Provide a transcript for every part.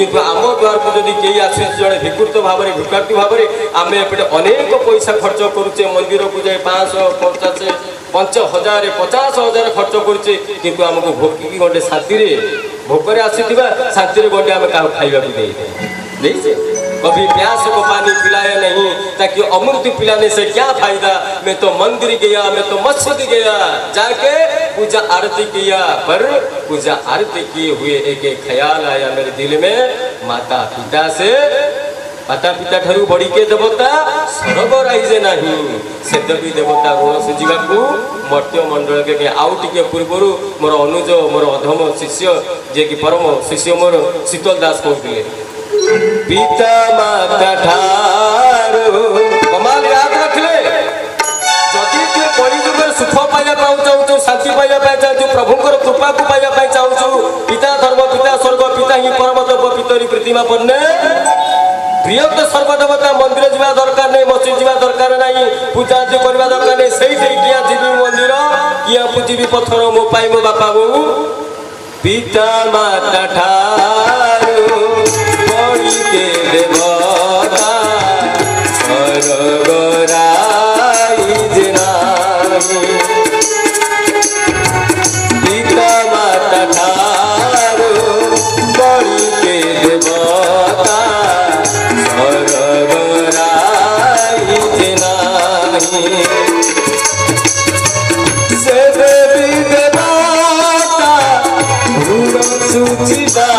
किंतु आम द्वार को जदि कई आसे जड़े भिकृत भाव में भिक्षार्थी भाव में आम एपटे अनेक पैसा खर्च करुचे मंदिर को जाए 550 5,000 50,000 खर्च करुचे किंतु आमको भोगी गोटे शांति भोकर आसीथिबा शांति गोटे आम क्या खाइबा देचे कभी प्यास को पानी पिलाया नहीं ताकि अमृत पिलाने से क्या फायदा। मैं तो मंदिर गया, मैं तो मस्जिद गया, जाके पूजा आरती किया, पर पूजा आरती किए हुए एक एक ख्याल आया मेरे दिल में, माता पिता से माता पिता ठारू बड़ी के देवता स्वर्ग राइजे नहीं से देवी देवता ऋण सुझा मर्त्य मंडल के आउ टे पूर्वर मोर अनुज मोर अधम शिष्य जे कि परम शिष्य मोर शीतल दास कहते पिता माता ठारू कमाल याद रखले जदि के कलिजुग सुख पाइबा चाहूँ शांति पाइबा चाहूँ प्रभुंर कृपा को पाइबा चाहूँ पिता धर्म पिता स्वर्ग पिता ही परम देव पितरी प्रतिमा पन्ने प्रिय तो सर्वदेवता मंदिर जावा दरकार नहीं मस्जिद जावा दरकार नहीं पूजा आदि करवा दरकार नहीं सही किया जीवी मंदिर किया पूजी पत्थर मो पाई मो बापा बो पिता माता ठारू बड़ी के देवता स्वर्ग राइजे नाही पिता माता ठारू बड़ी के देवता स्वर्ग राइजे नाही से देवी देवता ऋण सुझिबा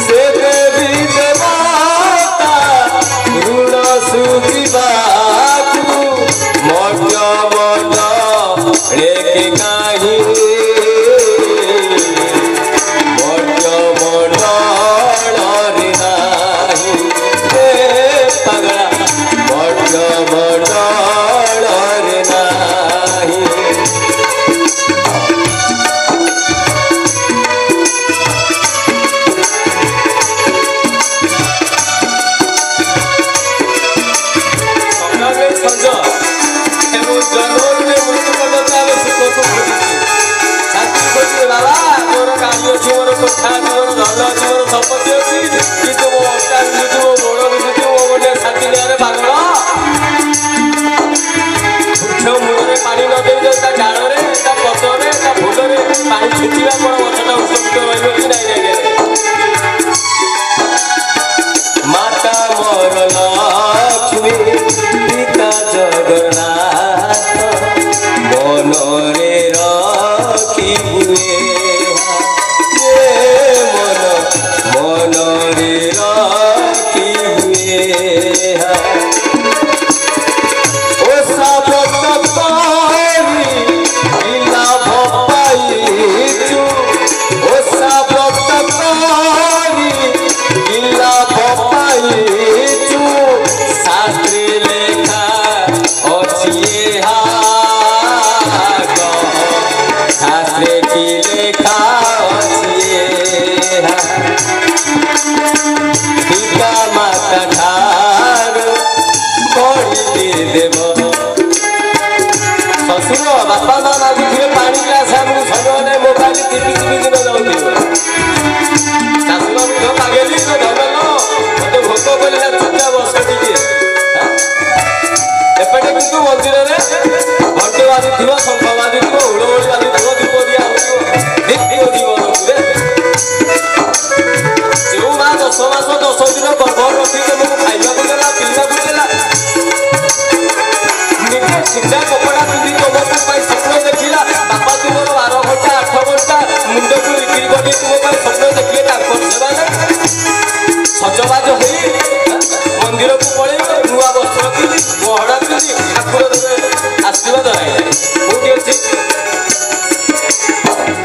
से देवी देवता ऋण सुझिबा मर्त्य मंडले काही मर्त्य मंडल नाही पगड़ा मर्त्य मंडल नाही संपत्ति अच्छी कि मो अटा मिलुथि मो गोड़ मिलुथि मो गोटे शांति निरे पागल वृक्ष मूल पानी न दे डाल में पत्र फूल पानी छिंचा कौन गछटा उत्सवित रही नहीं माता मोर लक्ष्मी पिता जगन्नाथ मनरे रखी हुए मनरे रखी हुए ओ साबत पाई लाभ पाइचु ओ साबत पाई लाभ पाइचु शास्त्री लेखा अच्छी शास्त्री की लेखा पिता माता ठारू बड़ी देव शशुर बापा माँ मागुथे पानी ग्लास आमको समय मोबाइल टीपी दिन जाऊँ शाशुर मागेली तो धन मत भोक बोला चुपचाप बस टे एपटे कितु मंदिर में घंटे बाजु शंख बाजु हुड़हुड़ी बाजु दीप दिया जीवन जो माँ 10 मास 10 दिन गर्भ रखी तुमको खाइबा देला पीवा देला निजे सीधा कपड़ा पिंधि तुमको स्वप्न देखिला बापा तुम 12 घंटा 8 घंटा मुंड को बिक्री कर तुम स्वप्न देखिए सजबाज हो मंदिर को पड़े नुआ वस्त्र पिंधि गहड़ा पिंधि ठाकुर आशीर्वाद कौटी अच्छी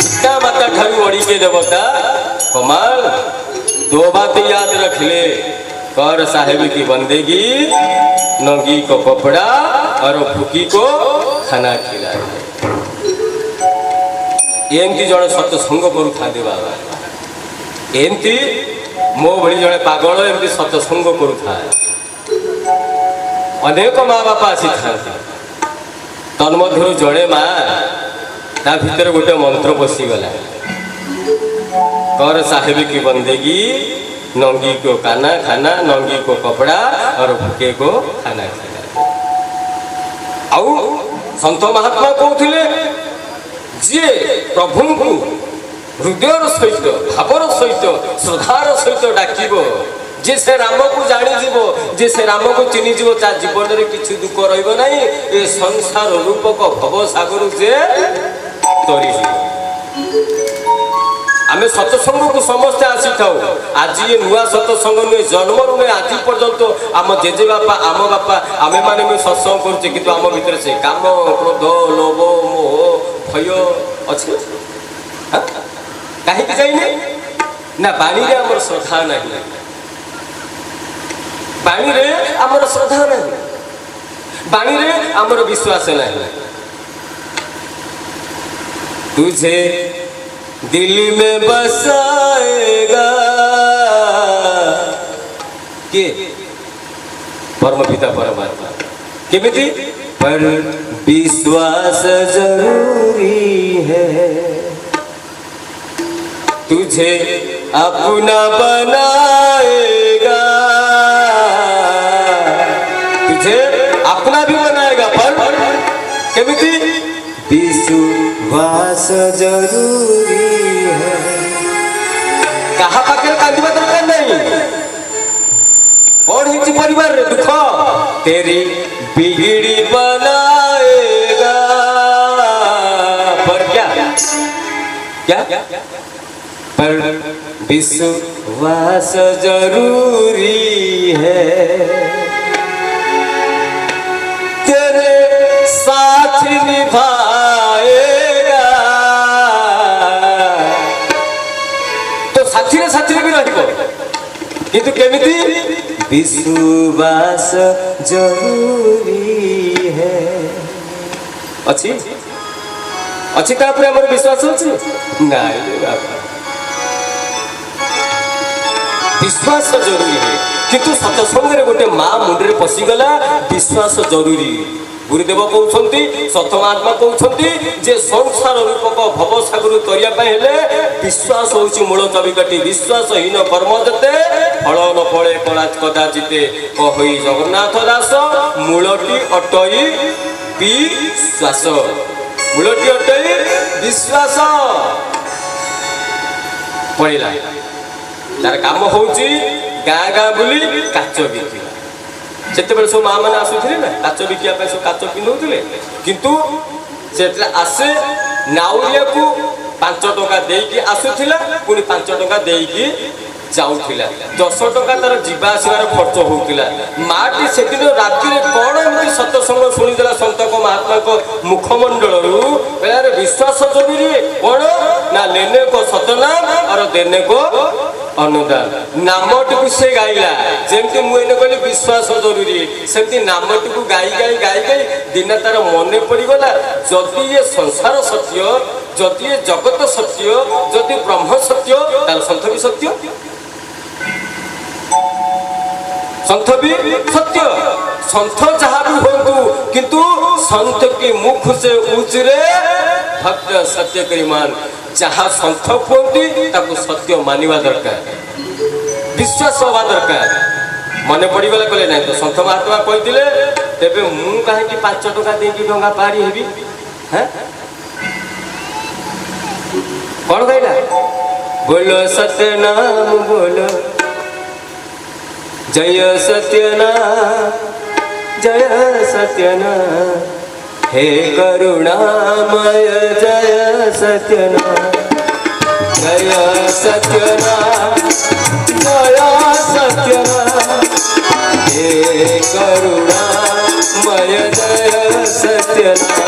पिता माता ठारू बड़ी के देवता कमाल दो बात याद रख ले कर साहेब की बंदेगी नंगी को कपड़ा और फुकी को खाना खिलाए एमती जड़े सत्संग करूँ बाबा एमती मो भली जड़े पागल एमती सत्संग करूँ अनेक माँ बापा आसी था तन्मध्य जड़े माँ ता भीतर गोटे मंत्र पशिगला कर साहेब की बंदेगी, नंगी को खाना खाना, नंगी को कपड़ा और भूखे को खाना खाना। आउ संत महात्मा कहते जी प्रभु को हृदयर सहित भावर सहित श्रद्धार सहित डाकिब, जे से राम को जानीज, जे से राम को चिन्हिज, ता जीवन में किसी दुख रहा ए संसार रूपक भव सागर से तरी। आमे सत्संग को समस्ते आसी था। आज ये नुआ सत्संग नुहे, जन्म नुहे आज पर्यंत आम जेजे बापा आम बापा आमे माने भी सत्संग करुचे, किंतु आम भीतर से काम क्रोध लोभ मोह भय अच्छे कहीं जाइए ना। बाणी रे आमर श्रद्धा नहीं, बाणी रे आमर श्रद्धा नहीं, बाणी रे आमर विश्वास नहीं। तुझे दिल में बसाएगा के परम पिता परमात्मा केमिति, पर विश्वास जरूरी है। तुझे अपना बनाएगा, तुझे अपना भी बनाएगा, पर केमिति विश्वास जरूरी है। कहा पाखे कांदिबा दरकार नहीं। कौन है परिवार रे दुख, तेरी बिगड़ी बनाएगा, पर क्या क्या पर विश्वास जरूरी है। तेरे साथ निभाएगा, तो साथी रे भी रहिबो, किंतु केमिति विश्वास जरूरी है। अच्छी अच्छी तापर हमर विश्वास अछि नाही बाबा, विश्वास जरूरी है। किंतु सत्संग रे गोटे माँ मुंडे पशिगला विश्वास जरूरी। गुरुदेव कहते सतमात्मा कहते जे संसार रूपक भव सागर तरिया विश्वास हूँ मूल चबिकाठी। विश्वासहीन कर्म जते फल न फले कदाचिते कही जगन्नाथ दास, मूलटी अटई विश्वास, मूलटी अटई विश्वास पड़ा। तार काम हूँ गाँ गाँ बुली काच बिकिला। जिते सब माँ मैंने आसुले ना काच बिका सब काच पिंधुले, किंतु से आसे नाउरिया को 5 टंका देकी आसुला, पुणी 5 टंका देकी जाऊला, 10 टंका तार जीवा आसबार खर्च होता। माटी से दिन राति कौन एमती सत्संग शुणीदेला सतक महात्मा मुखमंडल विश्वास जरूरी कौन ना लेने को सतनाम और देने को अनुदान। नामटी को से गाइला जमती मुझे कहली विश्वास जरूरी, सेमती नामटी को गाई गाई गाई गाई दिन तार मन पड़गला जदि ये संसार सत्य, जदि ये जगत सत्य, जदि ब्रह्म सत्य, ताल सन्थ भी सत्य, संत भी सत्य। संत जहाँ भी हो, किंतु संत के मुख से उजरे भक्त सत्य करीमान। जहाँ संत कहती ताको सत्य मानिवा दरकार, विश्वास हवा दरकार। मन पड़गला कहले ना तो संत महात्मा कहते तेरे मु कहीं 5 टंका देकी डंगा पारी हेबी। हाँ कौन कहला बोलो सत्यनाम बोलो, जय सत्यनाम जय सत्यनाम, हे करुणामय जय सत्यनाम, जय सत्यनाम जय सत्यनाम, हे करुणामय जय सत्यनाम।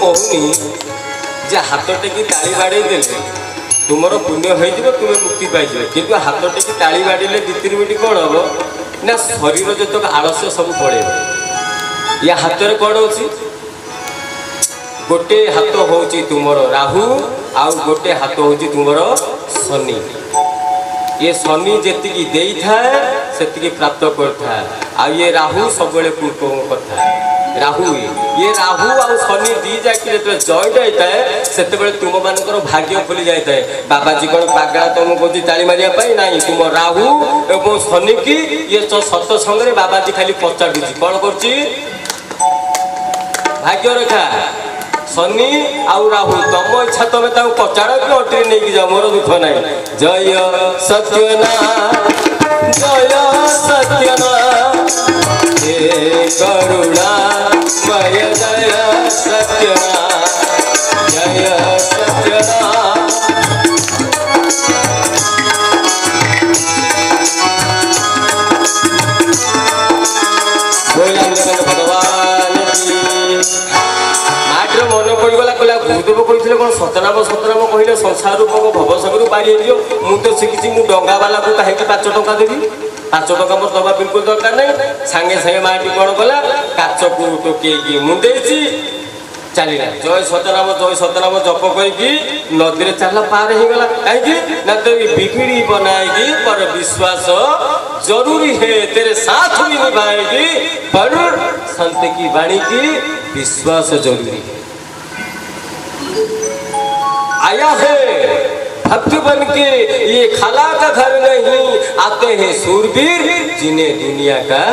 कहूनी जे हाथ टेकी ताली बाड़े देले तुमर पुण्य हो तुम्हें मुक्ति पाइज कि हाथ टेक ताली बाड़े 2-3 मिनट कौन हम ना शरीर जो आलस्य सब पड़े या हाथ में कौन अच्छी गोटे हाथ हूँ तुमर राहु आउ गोटे हाथ हूँ तुमर शनि ये शनि जी दे थाए से प्राप्त करता आ ये राहु सब पूर्व करता राहु ये राहु आ शनि दी जाकि जॉइंट होता है से तुम मानकर भाग्य खोली जाए बाबाजी कौन पागड़ा तुम कौन ताली मारे ना तुम राहु एवं शनि की ये सत्संग में बाबाजी खाली पचाड़ुची कौन कर भाग्य रेखा शनि आउ राहु तुम इच्छा तुम पचाड़ कि अटरी नहीं जाओ मोर दुख ना जय सत्यनाथ जय सत्यनाथ हे करुणा मय जय सत्यनाथ जय सत्यनाथ भगवान माटर मन पड़गला कहला गुरुदेव कहते कौन सतनाम सतनाम कहले संसार रूप भवसागर बाहरी मुझे शिखी मुझे डंगा वाला को कहीं 5 टंका देवी 5 टंका मोर दबा बिल्कुल दरकार नहीं सांगे सांगे माटी कौन कला काच को टोके मुंडे चलला जय सतनाम जप करके नदी में चल पार हो गला कहीं ना तो बिगड़ी बनाएगी पर विश्वास जरूरी है तेरे साथ भी निभाएगी पर संत की वाणी की विश्वास जरूरी है आया है भक्त बन के ये खाला का घर नहीं आते हैं सूरवीर जिन्हें दुनिया का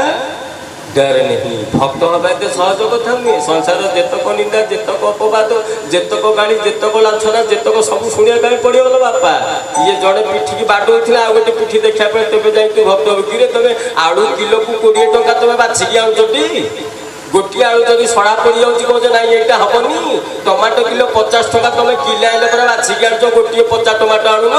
डर नहीं भक्त हवा तो सहज कथा नुहे संसार जेतक निंदा जेतक अपवाद जेतक गाड़ी जेतक लाछना जेतक सब शुणा कहीं पड़गल बापा ये जड़े पिठी की बाड़ होता आ गए पिठी देखा तेज जाए भक्त हो कि तुम आलू किलो को 20 टंका तुम बाछिकी आनुटी गोटे आलू जब सड़ा पड़ जाऊँगी कौन ना यहाँ हेनी टमाटो किलो 50 टका तुम किले आइले पर बाछिकी आनुच गोटे 50 टमाटो आणुन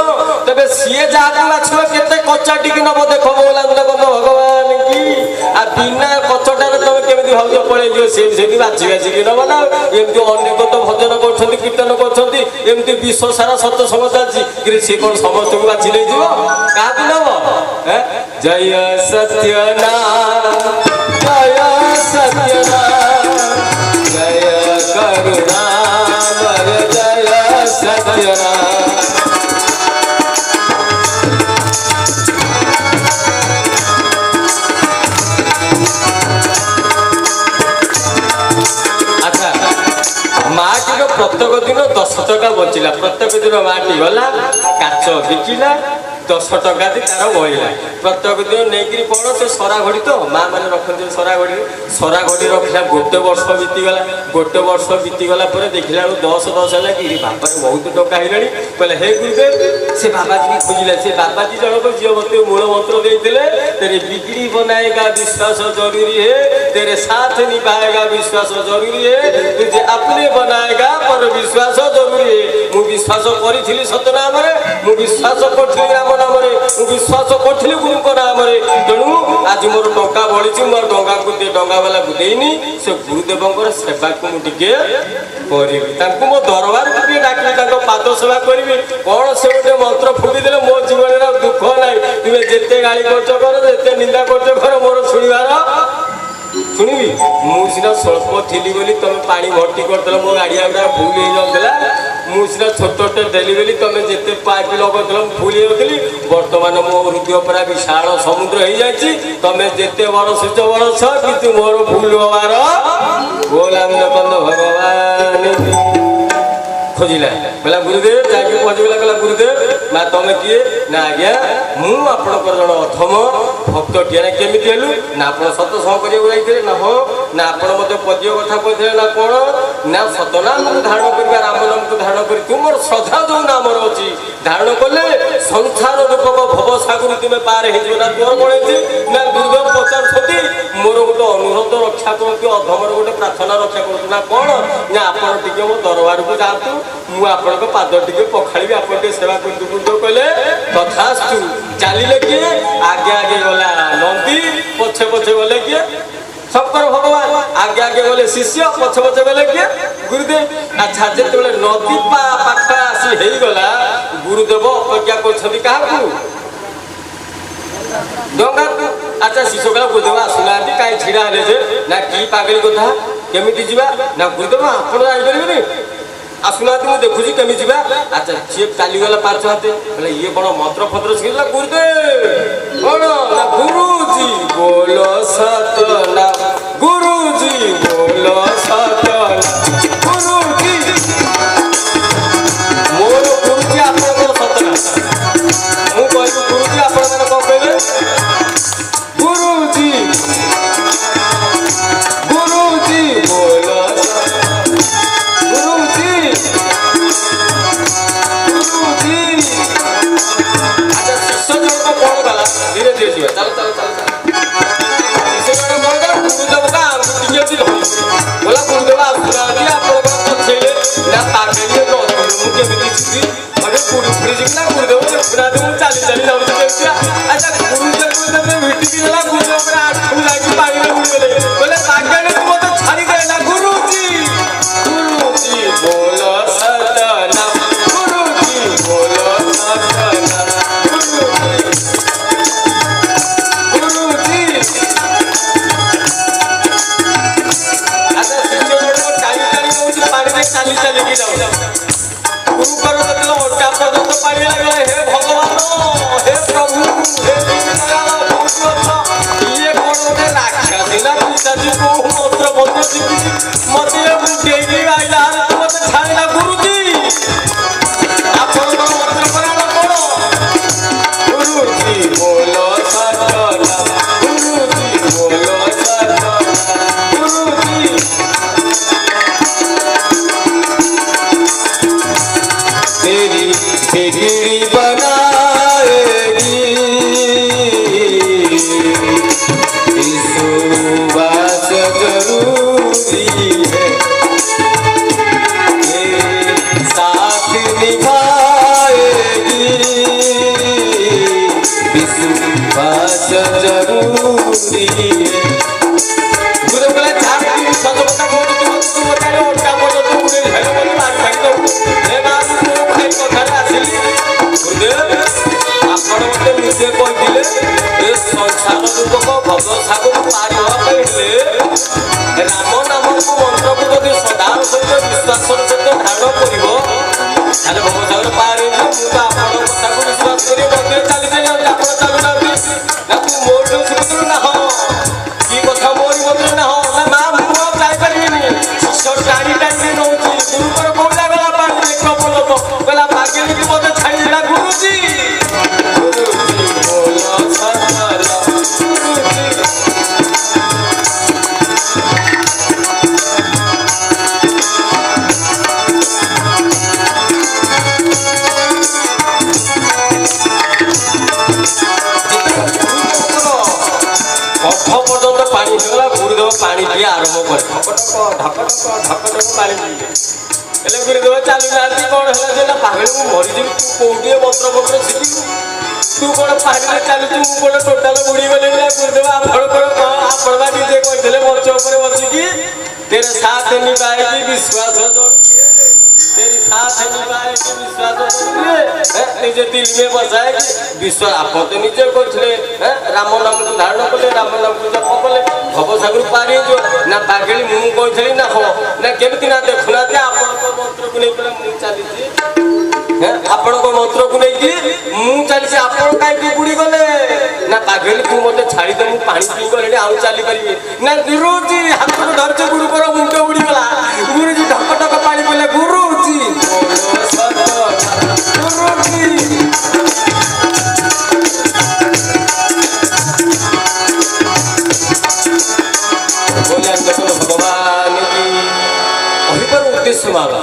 तेज सी जहाँ बाछिब के कचा टिकी नब देख बोला भगवान की आ बिना कचटार तुम केमी भाव पड़े से बाछी बाछिकी नब ना एमती अनेक तो भजन कर कीर्तन करमती विश्व सारा सत्संग चलती सी कौन समस्त को बाछी नहीं क्या नब जय सत्यनाथ जय सत्यनाथ जय करुणा जय सत्यनाथ अच्छा माटी प्रत्येक दिन 10 टका बचिला प्रत्येक दिन माटी गला काच बिकिला 10 टका दी तार बहला प्रत्येक दिन नहीं कौन से सरा घड़ी तो माँ मैंने रखते सरा घड़ी रखा गोटे वर्ष बीतीगला देखला 10 है कि बापा बहुत टका है कहले हे गुरुदेव से बाबाजी की खोजिला से बाबाजी जनक जी मत मूल मंत्र देते तेरे बिगड़ी बनाएगा विश्वास जरूरी है तेरे साथ निभाएगा विश्वास जरूरी है तुझे अपने बनाएगा पर विश्वास जरूरी है मु विश्वास करी सतनाम मु विश्वास करी राम नाम विश्वास करी गुरु नाम तेणु आज मोर टंका बढ़ी मोर डंगा को डंगा वाला को देनी से गुरुदेव सेवा को मुझे करी मो दरबार को डाक पाद सेवा करी कौन से गोटे मंत्र फुकीदे मो जीवन दुख ना तुम्हें जिते गाड़ी खर्च कर जिते निंदा खर्च कर मोर शुणवार शुणी मुझा स्वल्प थी बोली तुम पा भर्ती करदेल मो गाड़िया गुड़ा फुल हो जाऊला मुझा छोटे देली बोली तुम जिते पाइप लगल फुल होती बर्तमान मो हृदय पूरा विशाल समुद्र हो जाए तुम जिते बरसुच बरस कि मोर भूल हबार गोलांद भगवान खोजिला बोला गुरुदेव जाके पहुँचला कहला गुरुदेव ना तुम किए ना आज्ञा मुझे जन अथम भक्त टीए ना केमी हेलु ना आप सत्संग करते ना हो ना आप मत पद्य कथा कहते ना कौन ना सतनाम को धारण कर राम नाम को धारण कर तुम श्रद्धा जो नाम अच्छी धारण कले संसार रूपक भवसागर तुम्हें पार हो ना तुम कौन ना गुरुदेव पचार मोर गोटे अनुरोध रक्षा करती अधमर गोटे प्रार्थना रक्षा कर ना कौन ना आप मो दरबार को जातु मुझे पाद टे पखाड़ी आप सेवा कर कहले तथास्तु चलिए किए आगे आगे गला नंदी पछे पछे गले किए सबकर भगवान आगे आगे गले शिष्य पछे पछे गले किए गुरुदेव अच्छा जो नदी पाख आसी गला गुरुदेव अपेक्षा कर डंगा अच्छा शिशु कला गुरुदेव आसुना कहीं ढड़ा हेले ना कि पागली कथा केमी जा ना गुरुदेव आप जापर आसुना मुझे देखुची केमी जा अच्छा सी चलीगला पार्छ हाथे बोले ये कौन मंत्र फंत्र शिखला गुरुदेव कौन ना गुरुजी बोलो सतनाम गुरुजी बोलो सतनाम गुरुजी मोर गुरुजी आप सतनाम मु कहू गुरुजी आप कौन कहले गुरुजी गुरुजी बोलो गुरुजी गुरुजी अच्छा शिष्य जन को कौन गला धीरे धीरे जी चलो चलो चलो शिष्य जन कौन गला गुरुदेव का टिके दिल बोला गुरुदेव आसुना आप तो छेले ना पागलिए नो मुझे बिती अरे पूरी पूरी जितना गुरुदेव ने बना दे मु चाली चाली जाऊ के अच्छा गुरुदेव ने भेटी दिला गुरुदेव ने आठ लागी पानी में उड़ले बोले पागल ने तुम तो छाड़ी देला गुरुजी गुरुजी बोलो सतनाम गुरुजी बोलो सतनाम गुरुजी अच्छा शिष्य को चाली चाली को पानी में चाली चाली की जाओ गुरु करो तो ओटा पर्यंत पानी लगला हे भगवान हे प्रभु हे ये कौन गोटे राक्षसी ना पिशाची को मंत्र मंत्र शिखी मते डेगी आइला मते छाड़िला गुरुजी आपण मंत्र कराला कौन गुरुजी बोलो सतनाम गुरुजी बोलो सतनाम गुरुजी तेरी बिगड़ी बनाएगी विश्वास जरूरी है तेरे साथ निभाएगी विश्वास जरूरी है गुरुदेव बोले झाड़ की सजोटा को तुम बताले ओटा को तो उड़े हेलो बोले मार भाई तो हे बात कथार आसिली गुरुदेव आपण मते निजे कहले ए संसार रूपक भव सागर पार होइले राम नाम को मंत्र को यदि सदा सहित विश्वास सहित ध्यान करिवो ताले भव सागर पार हो मु तो आपण कथा को विश्वास करी मते चली जाय आपण चलु ना तू मोर जो सिकु ना हो की कथा मोरी मते ना हो ना मां मु जाय परिनी शिष्य टाणी टाणी नोची गुरु पर कोला गला पार देख बोलो तो गला भाग्य की मते छाड़ीला गुरुजी गुरुजी बोलो सतनाम गुरुजी पर्यंत पानी होगा गुरुदेव पानी पिए आरंभ करे ढक पानी पिए गुरुदेव चलू ना कौन है ना पागल मु मरीजी तू कौटे मंत्र मंत्र शिखी तू कौन पानी में चलु कौन टोटाल बुड़ी गले गुरुदेव आपण निजे कहते मंच उपर बसिकी तेरे साथ निभाएगी विश्वास जरूरी है तेरी साथ निभाएगी विश्वास जरूरी है निजे दिल में बसाएगी विश्वास आप तो निजे कहते राम नाम को धारण कले राम नाम को जप कले भव सागर पारी जो ना पागली मु कहली ना हो ना केमती ना देखुना आपण मंत्र को नहीं मु चली आपण मंत्र को नहीं मु चली आपण कहीं बुड़ी गले ना पागल तू मत छाड़ी दे पानी पी गले आउ चली पारि ना गुरुजी हाथ को धरछ गुरु पर मुंड बुड़ी गला गुरुजी ढक ढक पानी बोले गुरुजी बोलो सतनाम गुरुजी बोले देखो भगवान की अहिपर उद्देश्य माला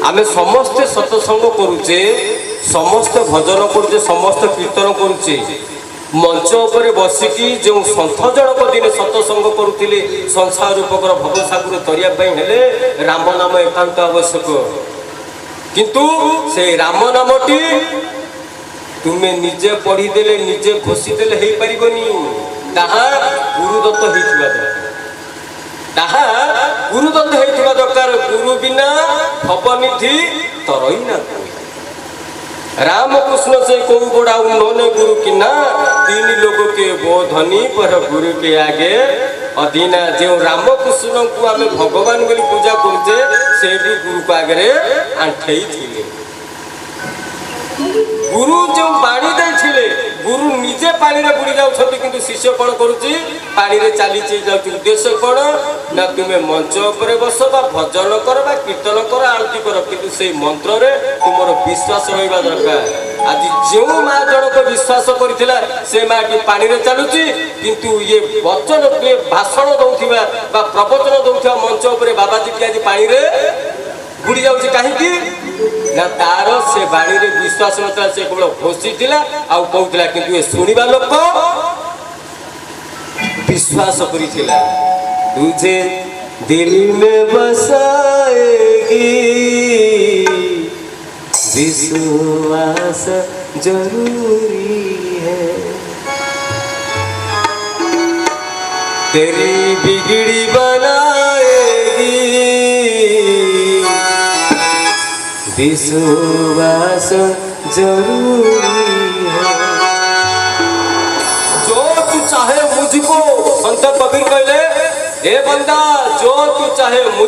आमे समस्त सत्संग करुचे समस्त भजन करुचे समस्त कीर्तन करुचे मंच उपरे बसिकी जो सन्थ जनक दिन सत्संग करुले संसार रूपकर भवसागर तरिया हेले राम नाम एकांत आवश्यक किंतु से राम नामटी तुम्हें निजे पढ़ीदेले निजे घोषीदेले हो पारबनी ताहा गुरुदत्त होइथिबा ताहा गुरुदत्त होइथिबा दरकार गुरु बिना भवनिधि तरई ना रामकृष्ण से को बड़ा उन्होंने गुरु की ना, तीन लोगों के वो धनी पर गुरु के आगे अधीना। जो रामकृष्ण को आम भगवान बोली पूजा करुचे से भी गुरु को आगे आंठई थिले। गुरु जो बाणी दे गुरु निजे पानी रे बुड़ी जाउछथि किंतु शिष्य कोन करूची पानी रे चाली जाउछ। उद्देश्य कोन ना तुमे मंच ऊपर बस बा भजन कर बा कीर्तन कर आरती कर किंतु से मंत्र रे तुमरो विश्वास रहबा दरकार। आज जो माँ जनक विश्वास करथिला से माँ की पानी रे चालुची किंतु ये वचन के भाषण दउथिबा बा प्रवचन दउथिबा मंच ऊपर बाबाजी के आज पानी रे बुड़ी जाउछ काहेकि ना तार से बाणी रे विश्वास नता से केवल घोषी थिला आ कहउथिला किंतु ए सुनिबा लोक विश्वास करिथिला। तुझे दिल में बसाएगी विश्वास जरूरी है, तेरी बिगड़ी बनाएगी विश्वास जरूरी है। जो तू चाहे मुझको संत कबीर कहले, हे बंदा जो तू चाहे मुझ